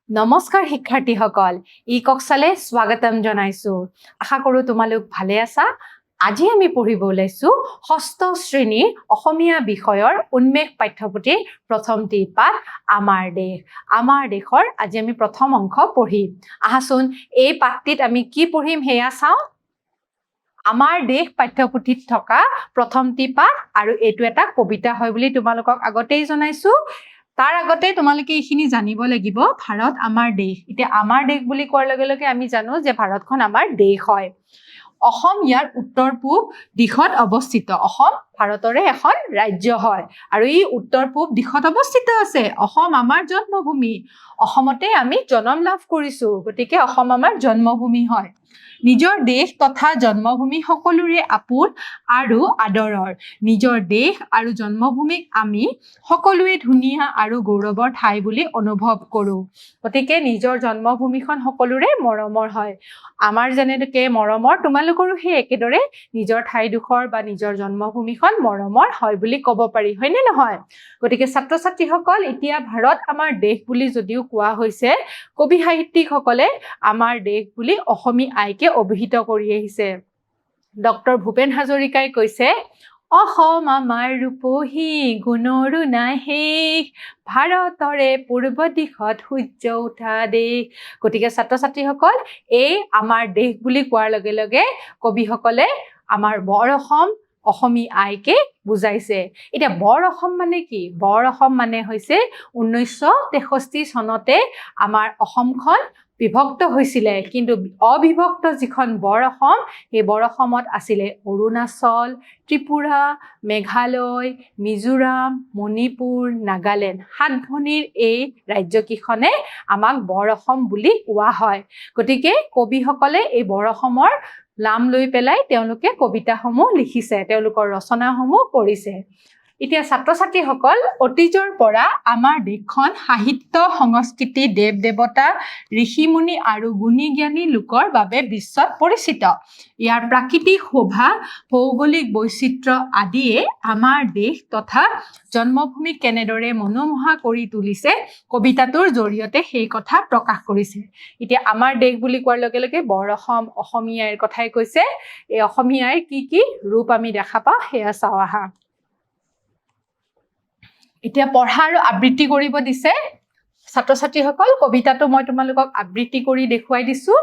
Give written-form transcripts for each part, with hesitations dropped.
নমস্কাৰ শিক্ষাৰ্থীসকল, ই-কক্সালে স্বাগতম জনাইছো। আশা কৰো তোমালোক ভালে আছা। আজি আমি পঢ়িব ওলাইছো ষষ্ঠ শ্ৰেণীৰ অসমীয়া বিষয়ৰ উন্মেষ পাঠ্যপুথিৰ প্ৰথমটি পাঠ আমাৰ দেশ। আমাৰ দেশৰ আজি আমি প্ৰথম অংশ পঢ়িম। আহাচোন এই পাঠটিত আমি কি পঢ়িম সেয়া চাওঁ। আমাৰ দেশ পাঠ্যপুথিত থকা প্ৰথমটি পাঠ আৰু এইটো এটা কবিতা হয় বুলি তোমালোকক আগতেই জনাইছো। তাৰ আগতে তোমালোকে এইখিনি জানিব লাগিব, ভাৰত আমাৰ দেশ। এতিয়া আমাৰ দেশ বুলি কোৱাৰ লগে লগে আমি জানো যে ভাৰতখন আমাৰ দেশ হয়। অসম ইয়াৰ উত্তৰ পূব দিশত অৱস্থিত। অসম ভাৰতৰে এখন ৰাজ্য হয় আৰু ই উত্তৰ পূব দিশত অৱস্থিত আছে। অসম আমাৰ জন্মভূমি। অসমতে আমি জন্ম লাভ কৰিছো, গতিকে অসম আমাৰ জন্মভূমি হয়। নিজৰ দেশ তথা জন্মভূমি সকলোৰে আপোন আৰু আদৰৰ। নিজৰ দেশ আৰু জন্মভূমিক আমি সকলোৱে ধুনীয়া আৰু গৌৰৱৰ ঠাই বুলি অনুভৱ কৰোঁ। গতিকে নিজৰ জন্মভূমিখন সকলোৰে মৰমৰ হয়। আমাৰ যেনেকৈ মৰমৰ, তোমালোকৰো সেই একেদৰে নিজৰ ঠাইডোখৰ বা নিজৰ জন্মভূমিখন মৰমৰ হয় বুলি ক'ব পাৰি, হয়নে নহয়? গতিকে ছাত্ৰ ছাত্ৰীসকল, এতিয়া ভাৰত আমাৰ দেশ বুলি যদিও কোৱা হৈছে, কবি সাহিত্যিকসকলে আমাৰ দেশ বুলি অসমী আইকে অভিহিত কৰি আহিছে। ডক্টৰ ভূপেন হাজৰিকাই কৈছে, অসম আমাৰ ৰূপহী গুণৰো নাই শেষ, ভাৰতৰে পূৰ্ব দিশত সূৰ্য উঠা দেশ। গতিকে ছাত্ৰ ছাত্ৰীসকল, এই আমাৰ দেশ বুলি কোৱাৰ লগে লগে কবিসকলে আমাৰ বৰ অসম অসমী আইকে বুজাইছে। এতিয়া বৰ অসম মানে কি? বৰ অসম মানে হৈছে 1963 চনতে আমাৰ অসমখন বিভক্ত হৈছিলে, কিন্তু অবিভক্ত যিখন বৰ অসম, সেই বৰ অসমত আছিলে অৰুণাচল, ত্ৰিপুৰা, মেঘালয়, মিজোৰাম, মণিপুৰ, নাগালেণ্ড। 7 ভনীৰ এই ৰাজ্যকেইখনে আমাক বৰ অসম বুলি কোৱা হয়। গতিকে কবিসকলে এই বৰ অসমৰ নাম লৈ পেলাই তেওঁলোকে কবিতাসমূহ লিখিছে, তেওঁলোকৰ ৰচনাসমূহ কৰিছে। এতিয়া ছাত্ৰ ছাত্ৰীসকল, অতীজৰ পৰা আমাৰ দেশখন সাহিত্য, সংস্কৃতি, দেৱ দেৱতা, ঋষিমুনি আৰু গুণী জ্ঞানী লোকৰ বাবে বিশ্বত পৰিচিত। ইয়াৰ প্ৰাকৃতিক শোভা, ভৌগোলিক বৈচিত্ৰ্য আদিয়ে আমাৰ দেশ তথা জন্মভূমিক কেনেদৰে মনোমোহা কৰি তুলিছে, কবিতাটোৰ জৰিয়তে সেই কথা প্ৰকাশ কৰিছে। এতিয়া আমাৰ দেশ বুলি কোৱাৰ লগে লগে বৰ অসম অসমী আইৰ কথাই কৈছে। এই অসমী আইৰ কি কি ৰূপ আমি দেখা পাওঁ সেয়া চাওঁ আহা। এতিয়া পঢ়া আৰু আবৃত্তি কৰিব দিছে। ছাত্ৰ ছাত্ৰীসকল, কবিতাটো মই তোমালোকক আবৃত্তি কৰি দেখুৱাই দিছো।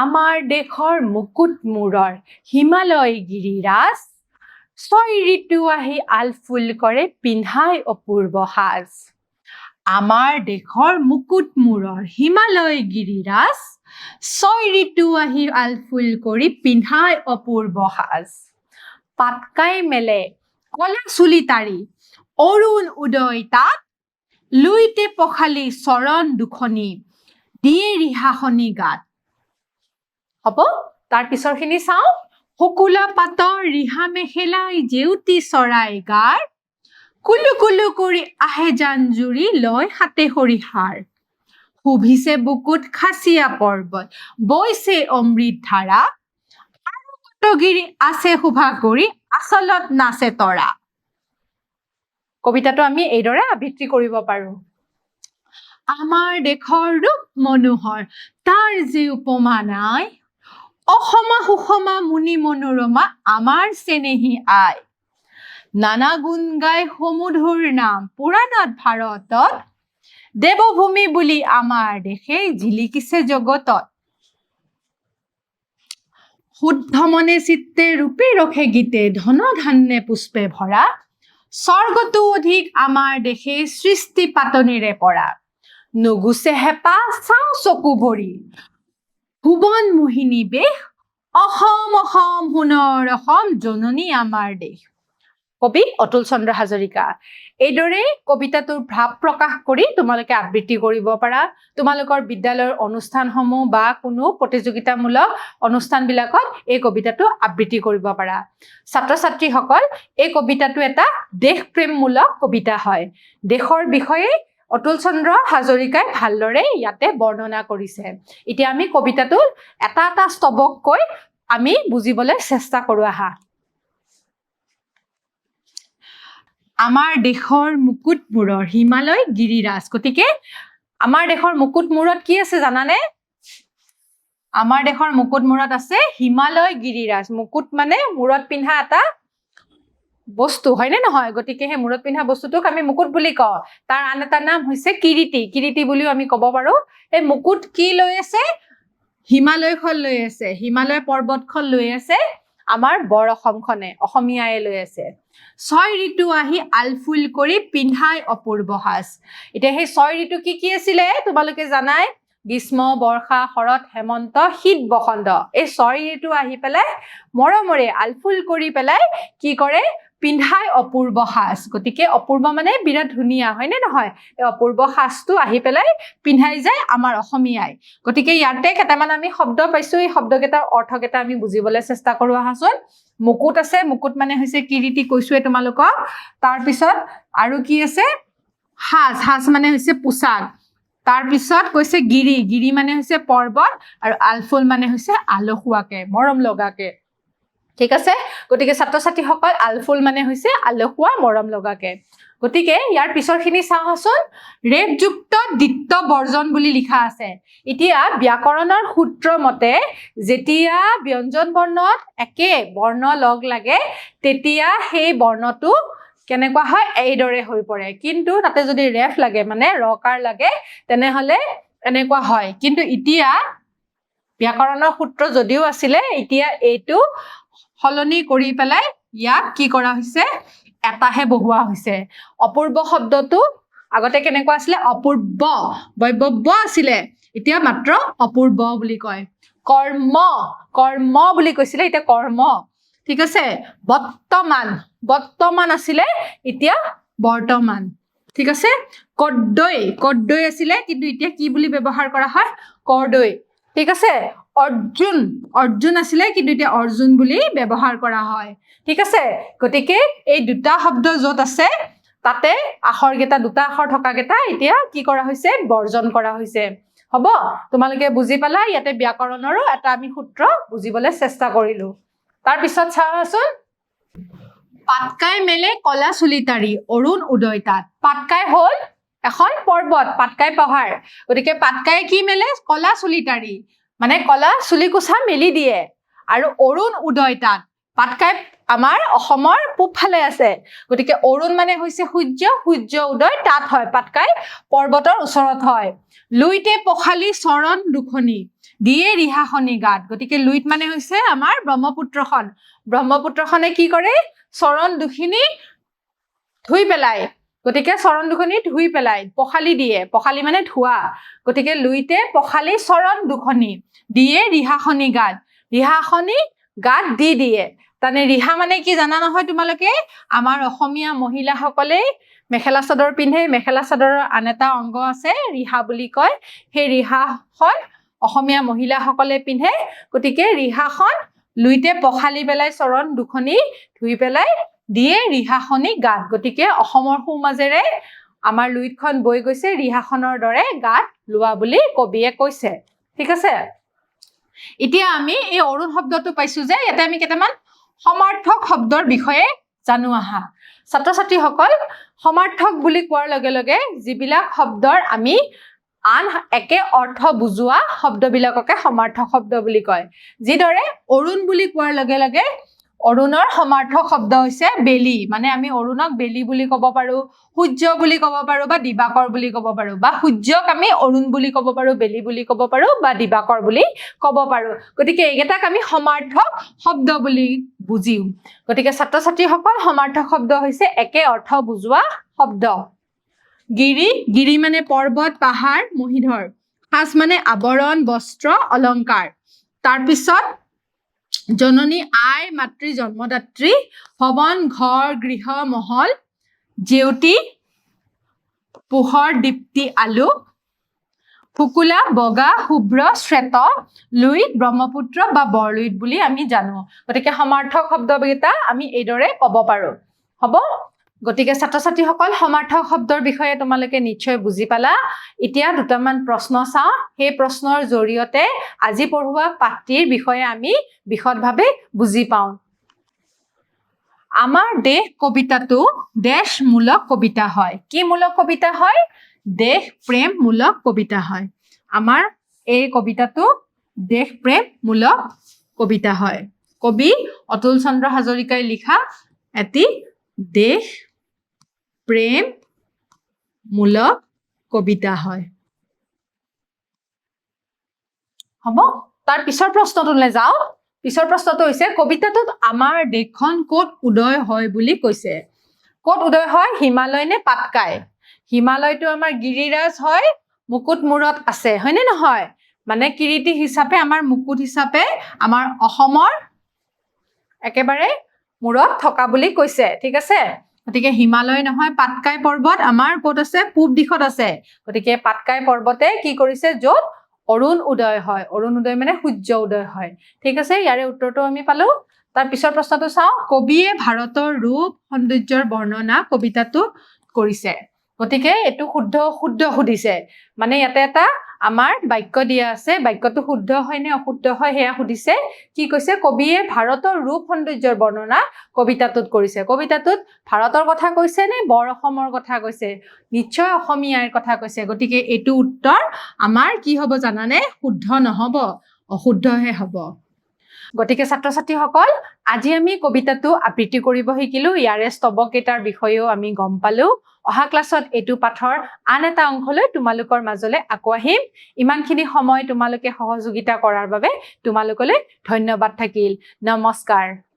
আমাৰ দেশৰ মুকুট মূৰৰ হিমালয় গিৰিৰাজ, 6 ঋতু আহি আলফুল কৰে পিন্ধাই অপূৰ্ব সাজ। আমাৰ দেশৰ মুকুট মূৰৰ হিমালয় গিৰিৰাজ, 6 ঋতু আহি আলফুল কৰি পিন্ধাই অপূৰ্ব সাজ। পাতকাই মেলে কলা চুলি তাৰি, অৰুণ উদয় তাত, লুইতে পখালি চৰণ দুখনি, দিয়ে ৰিহাখনি গাত। হ'ব, তাৰ পিছৰখিনি চাওঁ। শুকুলা পাতৰ ৰিহা মেখেলাই জেউতি চৰাই গাৰ, কুলু কুলু কৰি আহে জানজুৰি লয় হাতে সৰিহাৰ। শুভিছে বুকুত খাচীয়া পৰ্বত, বৈছে অমৃত ধাৰা, আৰু কটগিৰি আছে শোভা কৰি আচলত নাচে তৰা। কবিতাটো আমি এইদৰে আবৃত্তি কৰিব পাৰো। আমাৰ দেশৰ ৰূপ মনোহৰ, তাৰ যি উপমা নাই, অসমা সুষমা মুনি মনোৰমা আমাৰ চেনেহী আই। নানা গুণ গাই সমুধুৰ নাম পুৰাণত ভাৰতত, দেৱভূমি বুলি আমাৰ দেশে জিলিকিছে জগতত। শুদ্ধ মনে চিত্তে ৰূপে ৰখে গীতে, ধন ধান্যে পুষ্পে ভৰা, স্বৰ্গতো অধিক আমাৰ দেশে সৃষ্টি পাতনিৰে পৰা। নুগুছে হেঁপাহ চাওঁ চকু ভৰি, ভুৱন মোহিনী বেশ, অসম অসম সোণৰ অসম জননী আমাৰ দেশ। কবি অতুল চন্দ্ৰ হাজৰিকা। এইদৰে কবিতাটোৰ ভাৱ প্ৰকাশ কৰি তোমালোকে আবৃত্তি কৰিব পাৰা। তোমালোকৰ বিদ্যালয়ৰ অনুষ্ঠানসমূহ বা কোনো প্ৰতিযোগিতামূলক অনুষ্ঠানবিলাকত এই কবিতাটো আবৃত্তি কৰিব পাৰা। ছাত্ৰ ছাত্ৰীসকল, এই কবিতাটো এটা দেশপ্ৰেমমূলক কবিতা হয়। দেশৰ বিষয়ে অতুল চন্দ্ৰ হাজৰিকাই ভালদৰে ইয়াতে বৰ্ণনা কৰিছে। এতিয়া আমি কবিতাটো এটা এটা স্তৱককৈ আমি বুজিবলৈ চেষ্টা কৰোঁ আহা। আমাৰ দেশৰ মুকুট মূৰৰ হিমালয় গিৰিৰাজ গতিকে আমাৰ দেশৰ মুকুট মূৰত কি আছে জানানে আমাৰ দেশৰ মুকুট মূৰত আছে হিমালয় গিৰিৰাজ মুকুট মানে মূৰত পিন্ধা এটা বস্তু হয়নে নহয় গতিকে হে মূৰত পিন্ধা বস্তুটোক আমি মুকুট বুলি কওঁ তাৰ আন এটা নাম হৈছে কিৰীটি কিৰীটি বুলিও আমি ক'ব পাৰো এই মুকুট কি লৈ আছে হিমালয়খন লৈ আছে হিমালয় পৰ্বতখন লৈ আছে আমাৰ বৰ অসমখনে অসমীয়াই লৈ আছে ছয় ঋতু আহি আলফুল কৰি পিন্ধাই অপূৰ্ব সাজ এতিয়া সেই ছয় ঋতু কি আছিলে তোমালোকে জানাই গ্ৰীষ্ম বৰ্ষা শৰৎ হেমন্ত শীত বসন্ত এই ছয় ঋতু আহি পেলাই মৰমৰে আলফুল কৰি পেলাই কি কৰে পিন্ধাই অপূৰ্ব সাজ গতিকে অপূৰ্ব মানে বিৰাট ধুনীয়া হয়নে নহয় এই অপূৰ্ব সাজটো আহি পেলাই পিন্ধাই যায় আমাৰ অসমীয়াই গতিকে ইয়াতে কেইটামান আমি শব্দ পাইছো এই শব্দকেইটাৰ অৰ্থকেইটা আমি বুজিবলৈ চেষ্টা কৰো আহাচোন মুকুট আছে মুকুট মানে হৈছে কিৰীটি কৈছোৱে তোমালোকক তাৰ পিছত আৰু কি আছে সাজ সাজ মানে হৈছে পোছাক তাৰ পিছত কৈছে গিৰি গিৰি মানে হৈছে পৰ্বত আৰু আলফুল মানে হৈছে আলসুৱাকে মৰম লগাকে ঠিক আছে গতিকে ছাত্ৰ ছাত্ৰীসকল আলফুল মানে হৈছে আলসুৱা মৰম লগাকে গতিকে ইয়াৰ পিছৰখিনি চাওঁচোন ৰেফযুক্ত দ্বিত্ব বৰ্জন বুলি লিখা আছে এতিয়া ব্যাকৰণৰ সূত্ৰ মতে যেতিয়া ব্যঞ্জন বৰ্ণত একে বৰ্ণ লগ লাগে তেতিয়া সেই বৰ্ণটো কেনেকুৱা হয় এইদৰে হৈ পৰে কিন্তু তাতে যদি ৰেফ লাগে মানে ৰকাৰ লাগে তেনেহলে এনেকুৱা হয় কিন্তু এতিয়া ব্যাকৰণৰ সূত্ৰ যদিও আছিলে এতিয়া এইটো হলনি কৰি পেলাই ইয়াক কি কৰা হৈছে এটাহে বহুৱা হৈছে অপূৰ্ব শব্দটো আগতে কেনেকুৱা আছিলে অপূৰ্ব বৈবব্য আছিলে এতিয়া মাত্ৰ অপূৰ্ব বুলি কয় কৰ্ম কৰ্ম বুলি কৈছিলে এতিয়া কৰ্ম ঠিক আছে বৰ্তমান বৰ্তমান আছিলে এতিয়া বৰ্তমান ঠিক আছে কৰ্দৈ কৰ্দৈ আছিলে কিন্তু এতিয়া কি বুলি ব্যৱহাৰ কৰা হয় কৰ্দৈ ঠিক আছে অৰ্জুন অৰ্জুন আছিলে কিন্তু এতিয়া অৰ্জুন বুলি ব্যৱহাৰ কৰা হয় ঠিক আছে গতিকে এই দুটা শব্দ য'ত আছে তাতে আখৰকেইটা দুটা আখৰ থকাকেইটা এতিয়া কি কৰা হৈছে বৰ্জন কৰা হৈছে হ'ব তোমালোকে বুজি পালা ইয়াতে ব্যাকৰণৰো এটা আমি সূত্ৰ বুজিবলৈ চেষ্টা কৰিলো তাৰ পিছত চাওঁচোন পাটকাই মেলে কলা চুলিতাৰি অৰুণ উদয় তাত পাটকাই হ'ল এখন পৰ্বত পাটকাই পাহাৰ গতিকে পাটকাই কি মেলে কলা চুলিতাৰি মানে কলা চুলিকোছা মেলি দিয়ে আৰু অৰুণ উদয় তাত পাটকাই আমাৰ অসমৰ পূবফালে আছে গতিকে অৰুণ মানে হৈছে সূৰ্য সূৰ্য উদয় তাত হয় পাটকাই পৰ্বতৰ ওচৰত হয় লুইতে পখালি চৰণ দুখনি দিয়ে ৰিহাখনি গাত গতিকে লুইত মানে হৈছে আমাৰ ব্ৰহ্মপুত্ৰখন ব্ৰহ্মপুত্ৰখনে কি কৰে চৰণ দুখিনি ধুই পেলাই গতিকে চৰণ দুখনি ধুই পেলাই পখালি দিয়ে পখালি মানে ধোৱা গতিকে লুইতে পখালি চৰণ দুখনি দিয়ে ৰিহাখনি গাত দি দিয়ে তানে ৰিহা মানে কি জানা নহয় তোমালোকে আমাৰ অসমীয়া মহিলাসকলে মেখেলা চাদৰ পিন্ধে মেখেলা চাদৰৰ আন এটা অংগ আছে ৰিহা বুলি কয় সেই ৰিহাখন অসমীয়া মহিলাসকলে পিন্ধে গতিকে ৰিহাখন লুইতে পখালি পেলাই চৰণ দুখনি ধুই পেলাই দিয়ে ৰিহাখনি গাত গতিকে অসমৰ সোঁমাজেৰে আমাৰ লুইতখন বৈ গৈছে ৰিহাখনৰ দৰে গাত লোৱা বুলি কবিয়ে কৈছে ঠিক আছে এতিয়া আমি এই অৰুণ শব্দটো পাইছো যে ইয়াতে আমি কেইটামান সমাৰ্থক শব্দৰ বিষয়ে জানো আহা ছাত্ৰ ছাত্ৰীসকল সমাৰ্থক বুলি কোৱাৰ লগে লগে যিবিলাক শব্দৰ আমি আন একে অৰ্থ বুজোৱা শব্দবিলাককে সমাৰ্থক শব্দ বুলি কয় যিদৰে অৰুণ বুলি কোৱাৰ লগে লগে অৰুণৰ সমাৰ্থক শব্দ হৈছে বেলি মানে আমি অৰুণক বেলি বুলি ক'ব পাৰো সূৰ্য বুলি ক'ব পাৰো বা দিবাকৰ বুলি ক'ব পাৰো বা সূৰ্যক আমি অৰুণ বুলি ক'ব পাৰো বেলি বুলি ক'ব পাৰো বা দিবাকৰ বুলি ক'ব পাৰো গতিকে এইকেইটাক আমি সমাৰ্থক শব্দ বুলি বুজিম গতিকে ছাত্ৰ ছাত্ৰীসকল সমাৰ্থক শব্দ হৈছে একে অৰ্থ বুজোৱা শব্দ গিৰি গিৰি মানে পৰ্বত পাহাৰ মহিধৰ সাজ মানে আৱৰণ বস্ত্ৰ অলংকাৰ তাৰ পিছত জননী আই মাতৃ জন্মদাত্ৰী ভৱন ঘৰ গৃহ মহল জেউতি পোহৰ দীপ্তি আলোক ফুকুলা বগা শুভ্ৰ শ্বেত লুইত ব্ৰহ্মপুত্ৰ বা বৰলুইত বুলি আমি জানো গতিকে সমাৰ্থক শব্দকেইটা আমি এইদৰে ক'ব পাৰো হ'ব গতিকে ছাত্ৰ ছাত্ৰীসকল সমাৰ্থক শব্দৰ বিষয়ে তোমালোকে নিশ্চয় বুজি পালা এতিয়া দুটামান প্ৰশ্ন চাওঁ সেই প্ৰশ্নৰ জৰিয়তে আজি পঢ়োৱা পাঠটিৰ বিষয়ে আমি বিশদভাৱে বুজি পাওঁ আমাৰ দেশ কবিতাটো দেশমূলক কবিতা হয় কি মূলক কবিতা হয় দেশ প্ৰেমমূলক কবিতা হয় আমাৰ এই কবিতাটো দেশ প্ৰেমমূলক কবিতা হয় কবি অতুল চন্দ্ৰ হাজৰিকাই লিখা এটি দেশ প্ৰেমমূলক কবিতা হয় হ'ব তাৰ পিছৰ প্ৰশ্নটোলৈ যাওঁ পিছৰ প্ৰশ্নটো হৈছে কবিতাটোত আমাৰ দেশখন ক'ত উদয় হয় বুলি কৈছে ক'ত উদয় হয় হিমালয় নে পাটকাই হিমালয়টো আমাৰ গিৰিৰাজ হয় মুকুট মূৰত আছে হয়নে নহয় মানে কিৰীটি হিচাপে আমাৰ মুকুট হিচাপে আমাৰ অসমৰ একেবাৰে মূৰত থকা বুলি কৈছে ঠিক আছে গতিকে হিমালয় নহয় পাটকাই পৰ্বত আমাৰ ক'ত আছে পূব দিশত আছে গতিকে পাটকাই পৰ্বতে কি কৰিছে য'ত অৰুণ উদয় হয় অৰুণ উদয় মানে সূৰ্য উদয় হয় ঠিক আছে ইয়াৰে উত্তৰটো আমি পালো তাৰ পিছৰ প্ৰশ্নটো চাওঁ কবিয়ে ভাৰতৰ ৰূপ সৌন্দৰ্যৰ বৰ্ণনা কবিতাটো কৰিছে গতিকে এইটো শুদ্ধ সুধিছে মানে ইয়াতে এটা আমাৰ বাক্য দিয়া আছে বাক্যটো শুদ্ধ হয় নে অশুদ্ধ হয় সেয়া সুধিছে কি কৈছে কবিয়ে ভাৰতৰ ৰূপ সৌন্দৰ্যৰ বৰ্ণনা কবিতাটোত কৰিছে কবিতাটোত ভাৰতৰ কথা কৈছে নে বৰ অসমৰ কথা কৈছে নিশ্চয় অসমীয়াৰ কথা কৈছে গতিকে এইটো উত্তৰ আমাৰ কি হ'ব জানানে শুদ্ধ নহ'ব অশুদ্ধহে হ'ব গতিকে ছাত্ৰ ছাত্ৰীসকল আজি আমি কবিতাটো আবৃত্তি কৰিব শিকিলো ইয়াৰে স্তবক কেইটাৰ বিষয়েও আমি গম পালো অহা ক্লাছত এইটো পাঠৰ আন এটা অংশলৈ তোমালোকৰ মাজলৈ আকৌ আহিম ইমানখিনি সময় তোমালোকে সহযোগিতা কৰাৰ বাবে তোমালোকলৈ ধন্যবাদ থাকিল নমস্কাৰ